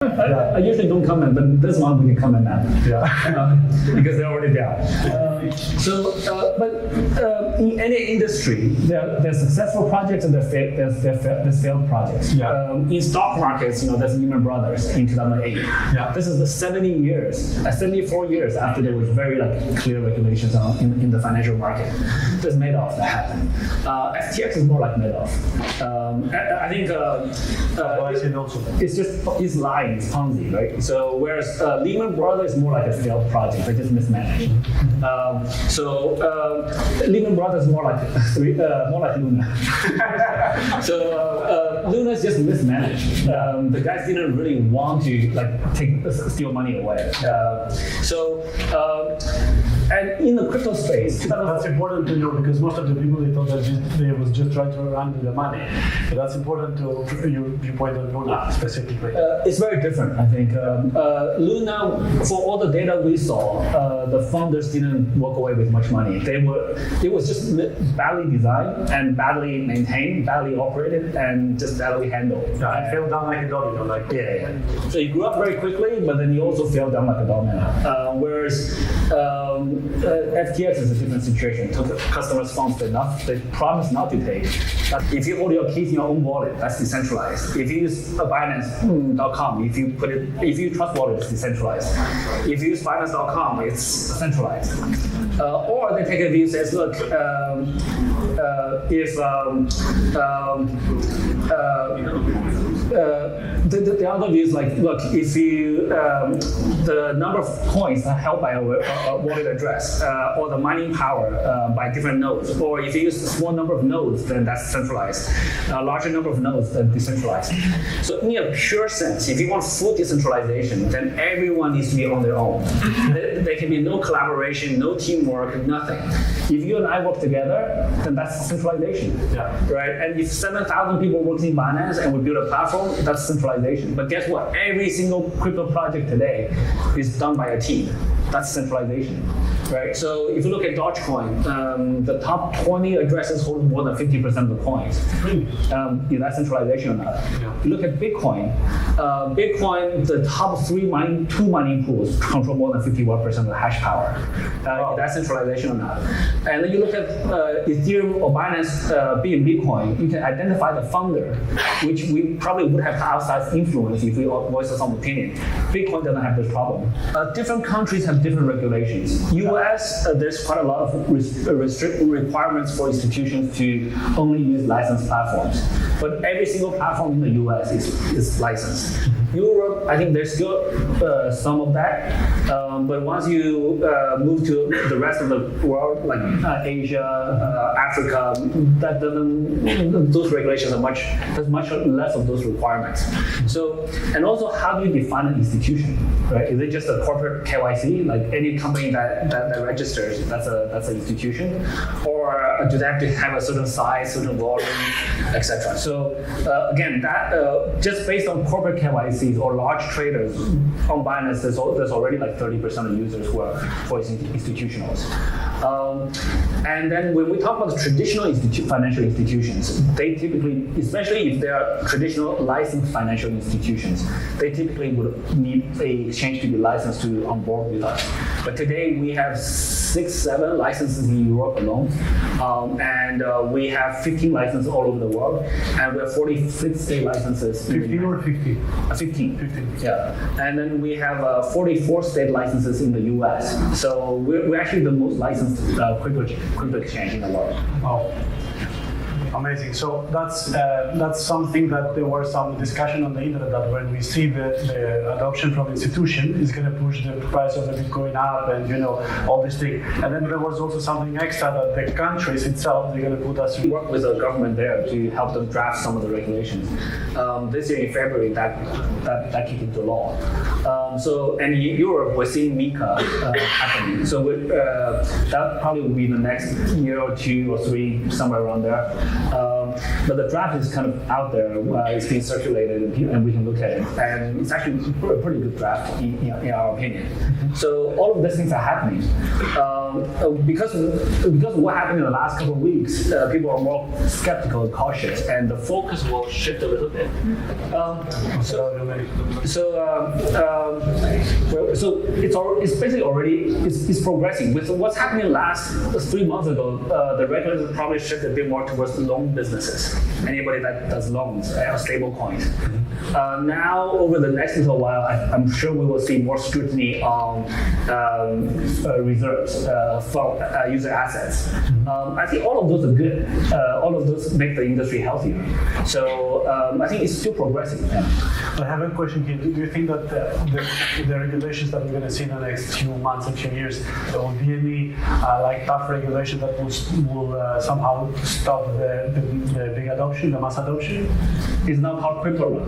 I usually don't comment, but this one we can comment now. Because they're already there. In any industry, there's successful projects and there's failed projects. In stock markets, there's Lehman Brothers in 2008. This is the 74 years after there was very clear regulations in the financial market. There's Madoff that happened. FTX is more like Madoff. I think it's lying, it's Ponzi, right? So whereas Lehman Brothers is more like a failed project, they just mismanaged. Lehman Brothers is more like Luna. Luna is just mismanaged. The guys didn't really want to steal money away. And in the crypto space, that's important to know because most of the people they thought that they was just trying to run with the money. But that's important to you point on Luna specifically. It's very different, I think. Luna, for all the data we saw, the founders didn't walk away with much money. It was just badly designed and badly maintained, badly operated, and just badly handled. It fell down like a domino. So you grew up very quickly, but then you also fell down like a domino. Whereas FTX is a different situation. Took customers' funds enough, they promise not to take. But if you hold your keys in your own wallet, that's decentralized. If you use Binance.com, if you trust wallet, it's decentralized. If you use Binance.com, it's centralized. Or they take a view says, look, the other view is look, if you the number of coins are held by a wallet address, or the mining power by different nodes, or if you use a small number of nodes, then that's centralized. A larger number of nodes, then decentralized. So in a pure sense, if you want full decentralization, then everyone needs to be on their own. There can be no collaboration, no teamwork, nothing. If you and I work together, then that's centralization, right? And if 7,000 people work in Binance and we build a platform, that's centralization. But guess what? Every single crypto project today is done by a team. That's centralization, right? So if you look at Dogecoin, the top 20 addresses hold more than 50% of the coins. Is that centralization or not? You look at Bitcoin. Bitcoin, the top two mining pools control more than 51% of the hash power. Is that centralization or not? And then you look at Ethereum or Binance being Bitcoin, you can identify the founder, which we probably would have outside influence if we voice some opinion. Bitcoin doesn't have this problem. Different countries have different regulations. US, there's quite a lot of requirements for institutions to only use licensed platforms. But every single platform in the US is licensed. Europe, I think there's still some of that, but once you move to the rest of the world, like Asia, Africa, those regulations there's much less of those requirements. So, and also how do you define an institution, right? Is it just a corporate KYC, like any company that registers, that's an institution, or do they have to have a certain size, certain volume, etc.? So again, that just based on corporate KYC or large traders on Binance, there's already 30% of users who are for institutionals. And then when we talk about the traditional financial institutions, they typically, especially if they are traditional licensed financial institutions, they typically would need a exchange to be licensed to onboard with us. But today we have 6-7 licenses in Europe alone, and we have 15 licenses all over the world, and we have 46 state licenses. 15 or 50? 15. Yeah. And then we have 44 state licenses in the US. So we're actually the most licensed crypto exchange in the world. Oh. Amazing. So that's something that there was some discussion on the internet that when we see the adoption from institution is going to push the price of the Bitcoin up and all these things. And then there was also something extra that the countries itself they're going to put us to work with the government there to help them draft some of the regulations. This year in February that kicked into law. And in Europe we're seeing MiCA happening. So that probably will be the next year or 2 or 3 somewhere around there. But the draft is kind of out there. It's being circulated, and we can look at it. And it's actually a pretty good draft, in our opinion. So all of these things are happening. Because of what happened in the last couple of weeks, people are more skeptical and cautious, and the focus will shift a little bit. So it's basically already it's progressing. With what's happening last 3 months ago, the regulators probably shifted a bit more towards loan businesses. Anybody that does loans, stable coins. Now, over the next little while, I'm sure we will see more scrutiny on reserves for user assets. I think all of those are good. All of those make the industry healthier. So I think it's still progressing. Yeah. I have a question here. Do you think that the regulations that we're going to see in the next few months and few years, there will be any tough regulation that will somehow stop the big adoption, the mass adoption? It's not called crypto run,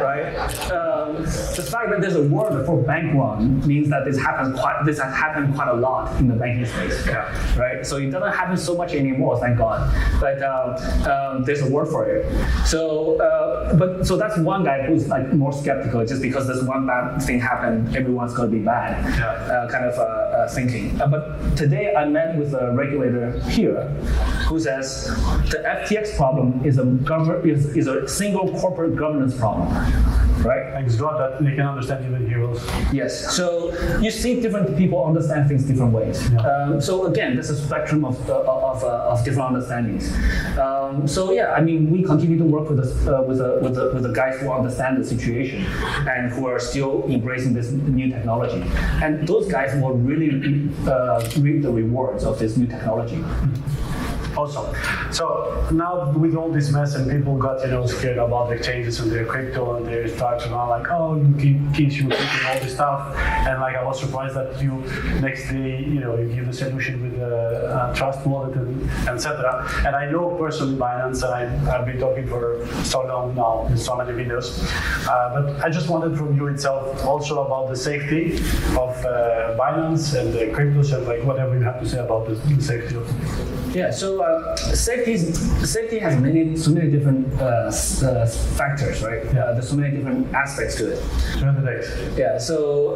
right? The fact that there's a word for bank run means that this has happened quite a lot in the banking space, right? So it doesn't happen so much anymore, thank God. But there's a word for it. So that's one guy who's more skeptical, just because this one bad thing happened, everyone's going to be bad, thinking. But today I met with a regulator here who says the FTX problem is a single corporate governance problem, right? Thanks God that they can understand even heroes. Yes. So you see different people understand things different ways. Yeah. So again, there's a spectrum of different understandings. We continue to work with the guys who understand the situation and who are still embracing this new technology. And those guys will really reap the rewards of this new technology. Awesome. So now with all this mess and people got scared about the changes in their crypto and they start to know you keep shooting all this stuff, and I was surprised that you next day you give a solution with a trust wallet and etc. And I know personally Binance, and I've been talking for so long now in so many videos, but I just wanted from you itself also about the safety of Binance and the cryptos and whatever you have to say about the safety of it. Yeah. So safety has so many different factors, right? Yeah, there's so many different aspects to it. 200x. Yeah. So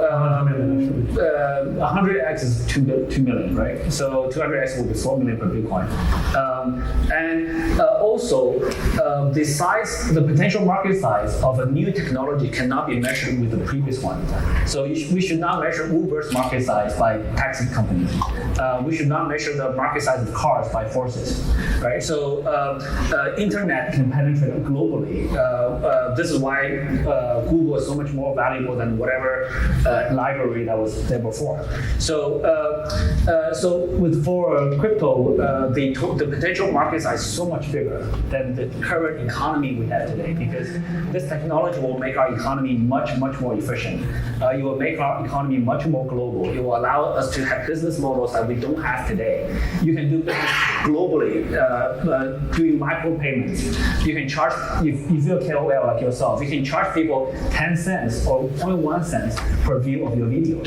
100x is 2 million, right? So 200x will be 4 million per Bitcoin. Also, the potential market size of a new technology cannot be measured with the previous one. So we should not measure Uber's market size by taxi companies. We should not measure the market size of cars by forces. Right, so internet can penetrate globally. This is why Google is so much more valuable than whatever library that was there before. So for crypto, the potential market size is so much bigger than the current economy we have today, because this technology will make our economy much more efficient. It will make our economy much more global. It will allow us to have business models that we don't have today. You can do business globally, doing micropayments. You can charge, if you're a KOL like yourself, you can charge people 10 cents or 0.1 cents per view of your video.